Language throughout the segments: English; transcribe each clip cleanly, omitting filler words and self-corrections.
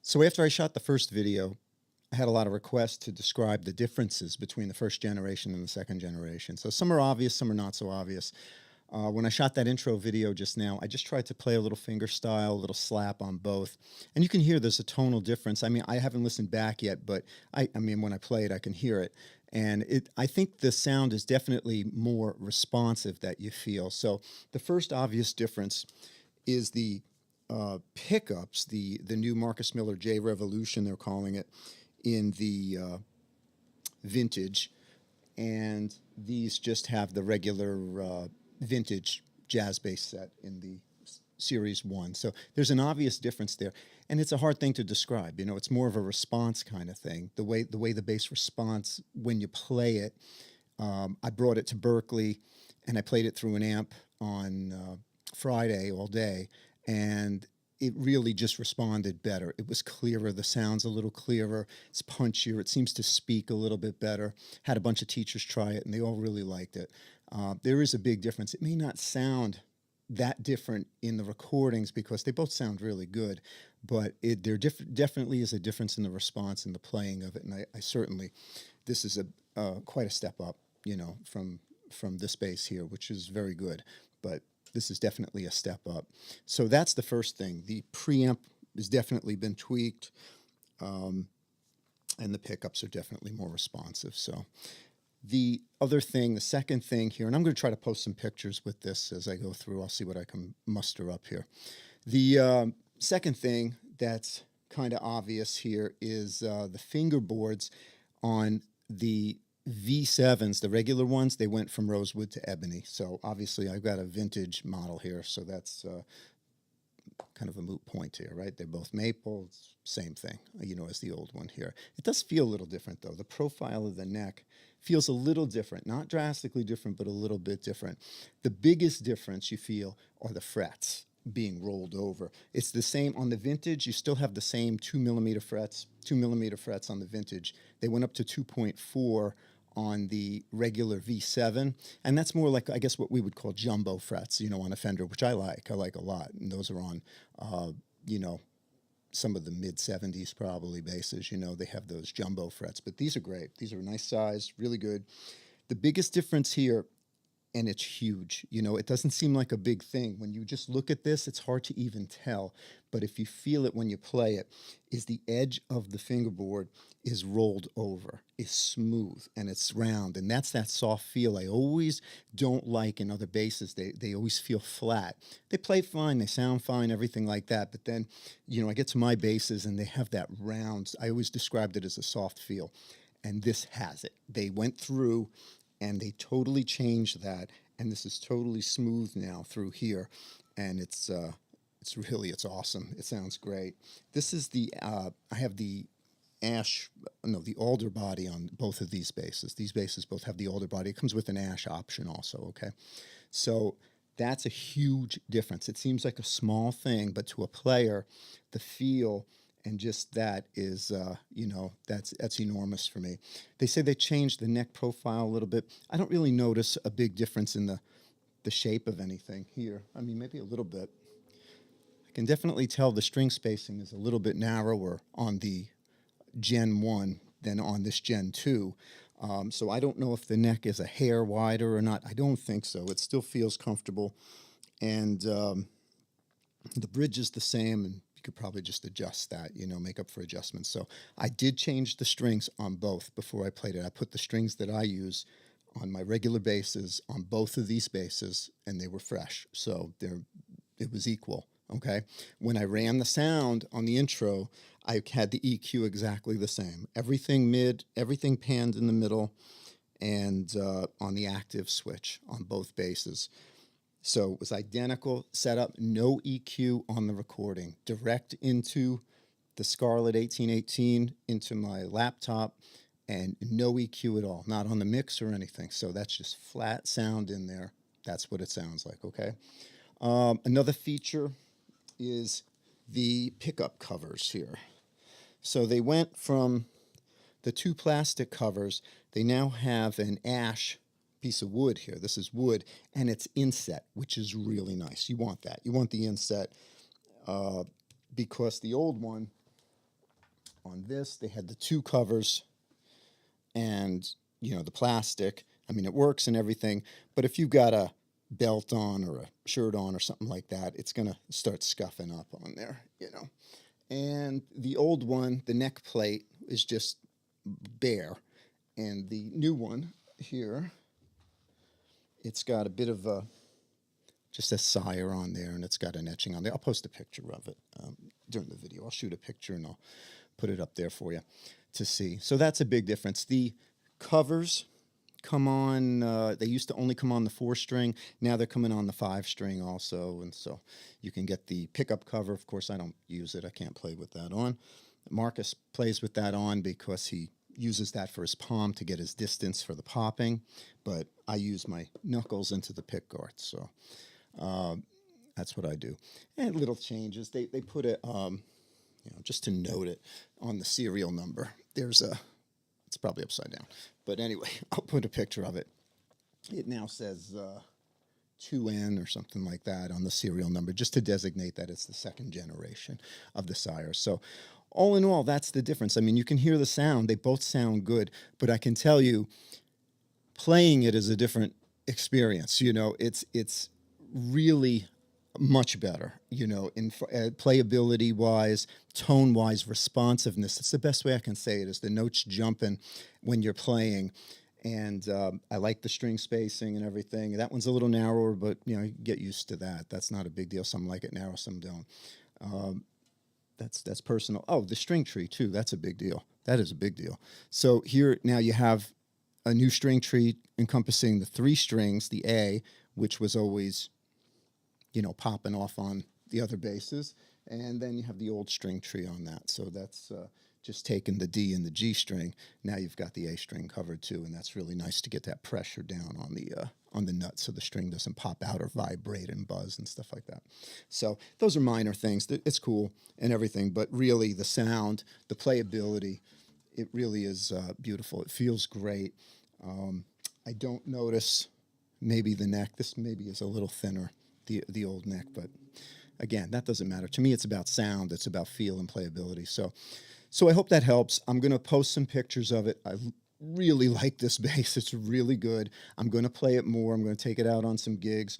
So after I shot the first video, I had a lot of requests to describe the differences between the first generation and the second generation. So some are obvious, some are not so obvious. When I shot that intro video just now, I just tried to play a little finger style, a little slap on both. And you can hear there's a tonal difference. I mean, I haven't listened back yet, but I mean, when I play it, I can hear it. And I think the sound is definitely more responsive that you feel. So the first obvious difference is the pickups, the new Marcus Miller J Revolution, they're calling it, in the vintage, and these just have the regular vintage jazz bass set in the series 1. So there's an obvious difference there, and it's a hard thing to describe. You know, it's more of a response kind of thing. The way the bass responds when you play it. I brought it to Berkeley, and I played it through an amp on Friday all day, and it really just responded better. It was clearer. The sound's a little clearer. It's punchier. It seems to speak a little bit better. Had a bunch of teachers try it, and they all really liked it. There is a big difference. It may not sound that different in the recordings because they both sound really good, but there definitely is a difference in the response and the playing of it. And I certainly, this is quite a step up, you know, from this bass here, which is very good. But this is definitely a step up. So that's the first thing. The preamp has definitely been tweaked, and the pickups are definitely more responsive. So the other thing, the second thing here, and I'm going to try to post some pictures with this as I go through. I'll see what I can muster up here. The second thing that's kind of obvious here is the fingerboards on the V7s, the regular ones, they went from rosewood to ebony. So obviously I've got a vintage model here, so that's kind of a moot point here, right? They're both maple, it's same thing, you know, as the old one here. It does feel a little different though. The profile of the neck feels a little different, not drastically different, but a little bit different. The biggest difference you feel are the frets being rolled over. It's the same on the vintage. You still have the same 2mm frets, 2mm frets on the vintage. They went up to 2.4 on the regular V7, and that's more like, I guess, what we would call jumbo frets, you know, on a Fender, which I like a lot, and those are on, you know, some of the mid-70s probably basses, you know, they have those jumbo frets, but these are great. These are a nice size, really good. The biggest difference here, and it's huge, you know, it doesn't seem like a big thing. When you just look at this, it's hard to even tell, but if you feel it when you play it, is the edge of the fingerboard is rolled over, is smooth, and it's round, and that's that soft feel I always don't like in other basses. They always feel flat. They play fine, they sound fine, everything like that, but then, you know, I get to my basses and they have that round. I always described it as a soft feel, and this has it. They went through and they totally changed that, and this is totally smooth now through here, and it's awesome. It sounds great. This is the I have the the alder body on both of these basses. These basses both have the alder body. It comes with an ash option also, okay? So that's a huge difference. It seems like a small thing, but to a player, the feel and just that is, you know, that's enormous for me. They say they changed the neck profile a little bit. I don't really notice a big difference in the shape of anything here. I mean, maybe a little bit. I can definitely tell the string spacing is a little bit narrower on the Gen 1 than on this Gen 2. So I don't know if the neck is a hair wider or not. I don't think so. It still feels comfortable. And the bridge is the same, and you could probably just adjust that, you know, make up for adjustments. So I did change the strings on both before I played it. I put the strings that I use on my regular basses on both of these basses, and they were fresh. So it was equal, okay? When I ran the sound on the intro, I had the EQ exactly the same. Everything mid, everything panned in the middle, and on the active switch on both basses. So it was identical setup, no EQ on the recording, direct into the Scarlett 1818 into my laptop, and no EQ at all, not on the mix or anything. So that's just flat sound in there. That's what it sounds like, okay? Another feature is the pickup covers here. So they went from the two plastic covers, they now have an ash piece of wood here. This is wood, and it's inset, which is really nice. You want that. You want the inset because the old one on this. They had the two covers and, you know, the plastic. I mean, it works and everything, but if you've got a belt on or a shirt on or something like that, it's going to start scuffing up on there, you know. And the old one, the neck plate is just bare. And the new one here, it's got a bit of a, just a Sire on there, and it's got an etching on there. I'll post a picture of it during the video. I'll shoot a picture and I'll put it up there for you to see. So that's a big difference. The covers come on, they used to only come on the 4-string. Now they're coming on the 5-string also. And so you can get the pickup cover. Of course, I don't use it. I can't play with that on. Marcus plays with that on because he uses that for his palm to get his distance for the popping. But I use my knuckles into the pick guard. So that's what I do. And little changes. They put it, you know, just to note it on the serial number. There's a, it's probably upside down. But anyway, I'll put a picture of it. It now says 2N or something like that on the serial number, just to designate that it's the 2nd generation of the Sire. So all in all, that's the difference. I mean, you can hear the sound. They both sound good. But I can tell you, playing it is a different experience. You know, it's really much better, you know, in playability wise, tone wise, responsiveness. It's the best way I can say it, is the notes jumping when you're playing. And I like the string spacing and everything. That one's a little narrower, but, you know, you get used to that. That's not a big deal. Some like it narrow, some don't. That's personal. Oh, the string tree too. That's a big deal. That is a big deal. So here now you have a new string tree encompassing the 3 strings, the A, which was always, you know, popping off on the other basses, and then you have the old string tree on that. So that's just taking the D and the G string. Now you've got the A string covered too, and that's really nice to get that pressure down on the nut, so the string doesn't pop out or vibrate and buzz and stuff like that. So those are minor things. It's cool and everything, but really the sound, the playability, it really is beautiful. It feels great. I don't notice maybe the neck. This maybe is a little thinner, the old neck, but again, that doesn't matter. To me, it's about sound. It's about feel and playability. So I hope that helps. I'm going to post some pictures of it. I really like this bass. It's really good. I'm going to play it more. I'm going to take it out on some gigs.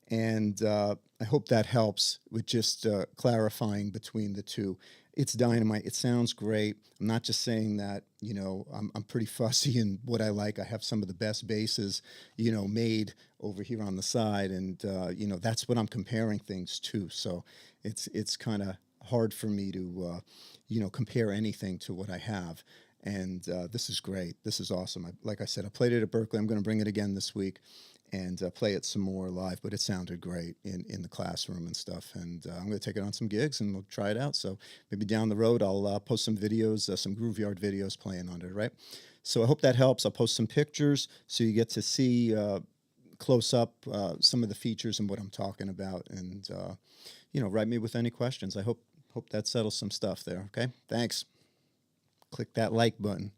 And I hope that helps with just clarifying between the two. It's dynamite. It sounds great. I'm not just saying that, you know, I'm pretty fussy in what I like. I have some of the best basses, you know, made over here on the side. And, you know, that's what I'm comparing things to. So it's kind of hard for me to, you know, compare anything to what I have. And this is great. This is awesome. Like I said, I played it at Berkeley. I'm going to bring it again this week and play it some more live. But it sounded great in the classroom and stuff. And I'm going to take it on some gigs and we'll try it out. So maybe down the road, I'll post some videos, some Groove Yard videos playing on it, right? So I hope that helps. I'll post some pictures so you get to see close up some of the features and what I'm talking about. And, you know, write me with any questions. I hope that settles some stuff there, okay? Thanks. Click that like button.